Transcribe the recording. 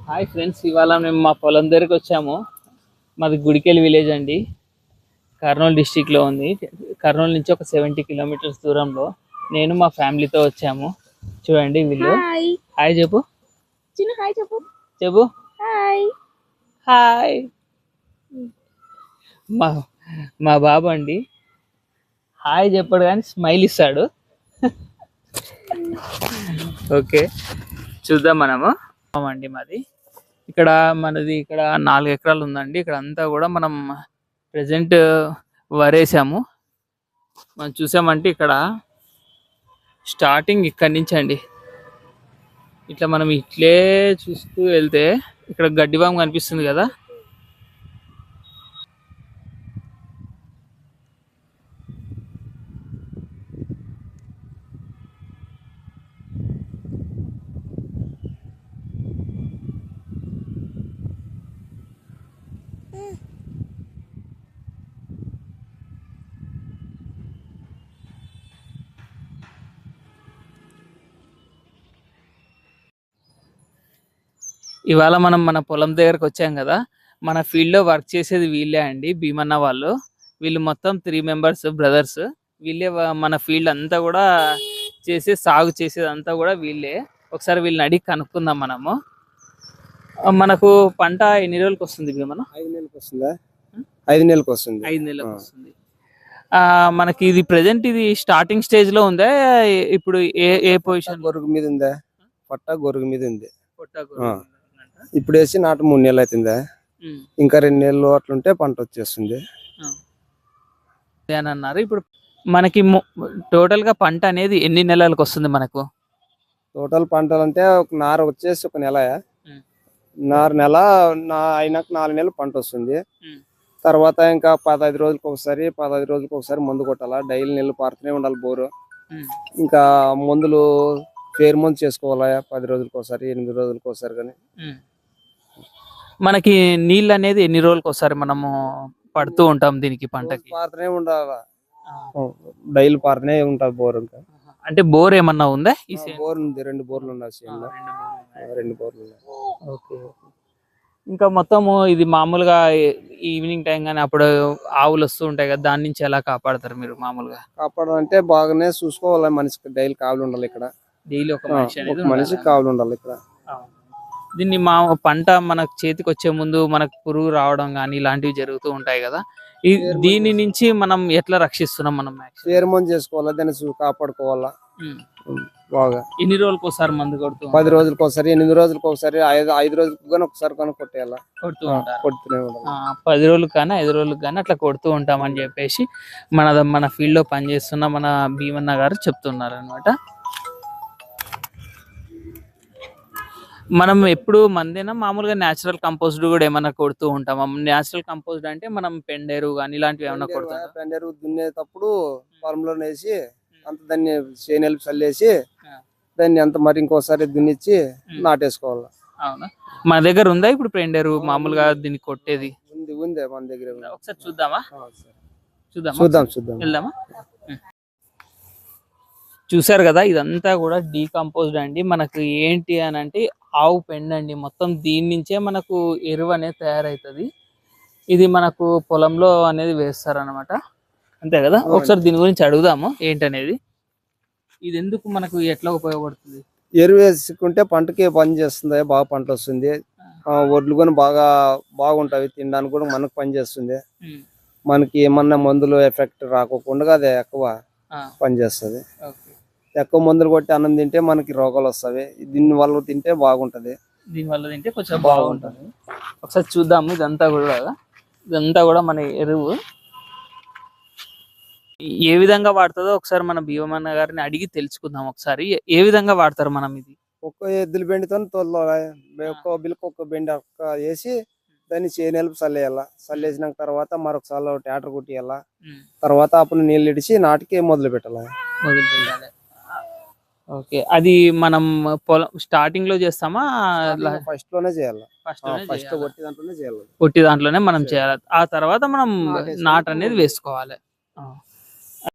Hi friends, ఇవాళ మేము మా పొలం దగ్గరికి వచ్చాము. మాది గుడికెళ్ళి విలేజ్ అండి, కర్నూలు డిస్టిక్లో ఉంది. కర్నూలు నుంచి ఒక 70 కిలోమీటర్స్ దూరంలో నేను మా ఫ్యామిలీతో వచ్చాము. చూడండి వీళ్ళు. హాయ్ చెప్పు, చిన్న హాయ్ చెప్పు. చెప్పు హాయ్. హాయ్. మా మా బాబు అండి, హాయ్ చెప్పాడు కానీ స్మైల్ ఇస్తాడు. ఓకే, చూద్దాం మనము. అండి మాది ఇక్కడ 4 ఎకరాలు ఉందండి. ఇక్కడ అంతా కూడా మనం ప్రెజెంట్ వరేసాము. మనం చూసామంటే ఇక్కడ స్టార్టింగ్ ఇక్కడి నుంచి అండి, ఇట్లా మనం ఇట్లే చూస్తూ వెళ్తే ఇక్కడ గడ్డివాము కనిపిస్తుంది కదా. ఇవాళ మనం మన పొలం దగ్గరకు వచ్చాం కదా. మన ఫీల్డ్లో వర్క్ చేసేది వీళ్ళే అండి, భీమన్న వాళ్ళు. వీళ్ళు మొత్తం 3 మెంబర్స్ బ్రదర్స్. వీళ్ళే మన ఫీల్డ్ అంతా కూడా సాగు చేసేది అంతా కూడా వీళ్ళే. ఒకసారి వీళ్ళని అడిగి కనుక్కుందాం మనము. మనకు పంట ఎన్ని రోజులకు వస్తుంది భీమన్న? 5 నెలలకు వస్తుందా? 5 నెలలకు వస్తుంది. 5 నెలలకు వస్తుంది. మనకి ఇది ప్రెజెంట్ ఇది స్టార్టింగ్ స్టేజ్ లో ఉందా? ఇప్పుడు ఏ పొజిషన్? గొరుగు మీద ఉందా? పట్ట గొరుగు మీద ఉంది. పొట్ట ఇప్పుడు వేసి నాటు 3 నెలలు అవుతుందా? ఇంకా 2 నెలలు అట్లుంటే పంట వచ్చేస్తుంది అని అన్నారు. ఇప్పుడు మనకి టోటల్ గా పంట అనేది ఎన్ని నెలలకు వస్తుంది మనకు? టోటల్ పంటలు అంటే ఒక నార వచ్చేసి ఒక నెల, నెల అయినాక 4 నెలలు పంట వస్తుంది. తర్వాత ఇంకా 15 రోజులకు ఒకసారి మందు కొట్టాలా. డైలీ నీళ్ళు పారుతూనే ఉండాలి బోరు. ఇంకా మందులు పేరు మందు చేసుకోవాలా 10 రోజులకు ఒకసారి, 8 రోజులకు ఒకసారి. కానీ మనకి నీళ్ళు అనేది ఎన్ని రోజులకు ఒకసారి మనము పడుతూ ఉంటాం దీనికి పంటకి? పారుతూనే ఉండాలా, డైలీ పారుతూనే ఉంటుంది బోర్. ఇంకా అంటే బోర్ ఏమన్నా ఉందా? బోర్ ఉంది, 2 బోర్లు ఉన్నాయి. 2 బోర్లు ఉన్నాయి. ఓకే. ఇంకా మొత్తము ఇది మామూలుగా ఈవినింగ్ టైం కానీ అప్పుడు ఆవులు వస్తూ ఉంటాయి కదా, దాని నుంచి ఎలా కాపాడతారు మీరు మామూలుగా? కాపాడాలంటే బాగానే చూసుకోవాలి. మనిషికి డైలీ కావులు ఉండాలి. ఇక్కడ డైలీ ఒక మనిషికి కావులు ఉండాలి ఇక్కడ. దీన్ని పంట మనకు చేతికి వచ్చే ముందు మనకు పురుగు రావడం కానీ ఇలాంటివి జరుగుతూ ఉంటాయి కదా. దీని నుంచి మనం ఎట్లా రక్షిస్తున్నాం? మనం పేరుమందు చేసుకోవాలా, దాన్ని కాపాడుకోవాలా బాగా. ఎన్ని రోజులకు ఒకసారి మందు కొడుతూ? 10 రోజులకు ఒకసారి, 8 రోజులకు ఒకసారి, 5 రోజులకు కానీ ఒకసారి కానీ కొట్టేయాలా, కొడుతూనే ఉండాలి. 10 రోజులకు కానీ 5 రోజులకు కానీ అట్లా కొడుతూ ఉంటామని చెప్పేసి మన ఫీల్డ్ లో పనిచేస్తున్న మన భీమన్న గారు చెప్తున్నారు అనమాట. మనం ఎప్పుడు మందేనా మామూలుగా న్యాచురల్ కంపోజ్డ్ కూడా ఏమైనా కొడుతూ ఉంటాం? న్యాచురల్ కంపోజ్డ్ అంటే మనం పెండెరు కానీ ఇలాంటివి ఏమైనా కొడతాం? పెండెరు దున్నేటప్పుడు పొలంలో వేసి అంత దాన్ని చేనేలు చల్లేసి దాన్ని అంత మరి ఇంకోసారి దున్నిచ్చి నాటేసుకోవాలి. అవునా? మన దగ్గర ఉందా ఇప్పుడు పెండెరు మామూలుగా దీన్ని కొట్టేది? ఉంది మన దగ్గర. ఒకసారి చూద్దామా? చూద్దాం వెళ్దామా? చూసారు కదా, ఇదంతా కూడా డీకంపోజ్డ్ అండి. మనకు ఏంటి అని అంటే ఆవు పెండ అండి. మొత్తం దీని నుంచే మనకు ఎరువు అనేది తయారవుతుంది. ఇది మనకు పొలంలో అనేది వేస్తారు అనమాట, అంతే కదా. ఒకసారి దీని గురించి అడుగుదాము ఏంటనేది. ఇది ఎందుకు మనకు ఎట్లా ఉపయోగపడుతుంది? ఎరువు వేసుకుంటే పంటకి పని చేస్తుంది, బాగా పంట వస్తుంది. ఒడ్లు కూడా బాగుంటాయి, తినడానికి కూడా మనకు పని చేస్తుంది. మనకి ఏమన్నా మందులు ఎఫెక్ట్ రాకోకుండా అది ఎక్కువ పని చేస్తుంది. ఎక్కువ మందులు కొట్టి అన్నం తింటే మనకి రోగాలు వస్తాయి. దీని వల్ల తింటే బాగుంటది. దీనివల్ల తింటే కొంచెం బాగుంటుంది. ఒకసారి చూద్దాము. ఇదంతా కూడా మన ఎరువు ఏ విధంగా వాడుతుందో ఒకసారి మన భీమన్న గారిని అడిగి తెలుసుకుందాం. ఒకసారి ఏ విధంగా వాడతారు మనం ఇది? ఒక్క ఎద్దుల బెండితో ఒక్క బిల్కు ఒక్క బెండి వేసి దాన్ని చేనేలు చల్లేయాల. చల్లేసిన తర్వాత మరొకసారి ట్రాక్టర్ కొట్టియాల. తర్వాత అప్పుడు నీళ్ళు ఇడిచి నాటికి మొదలు పెట్టాలి. ఓకే, అది మనం పొలం స్టార్టింగ్ లో చేస్తామా? ఫస్ట్ లోనే చేయాలి. కొట్టి దాంట్లోనే మనం చేయాలి. ఆ తర్వాత మనం నాటు అనేది వేసుకోవాలి.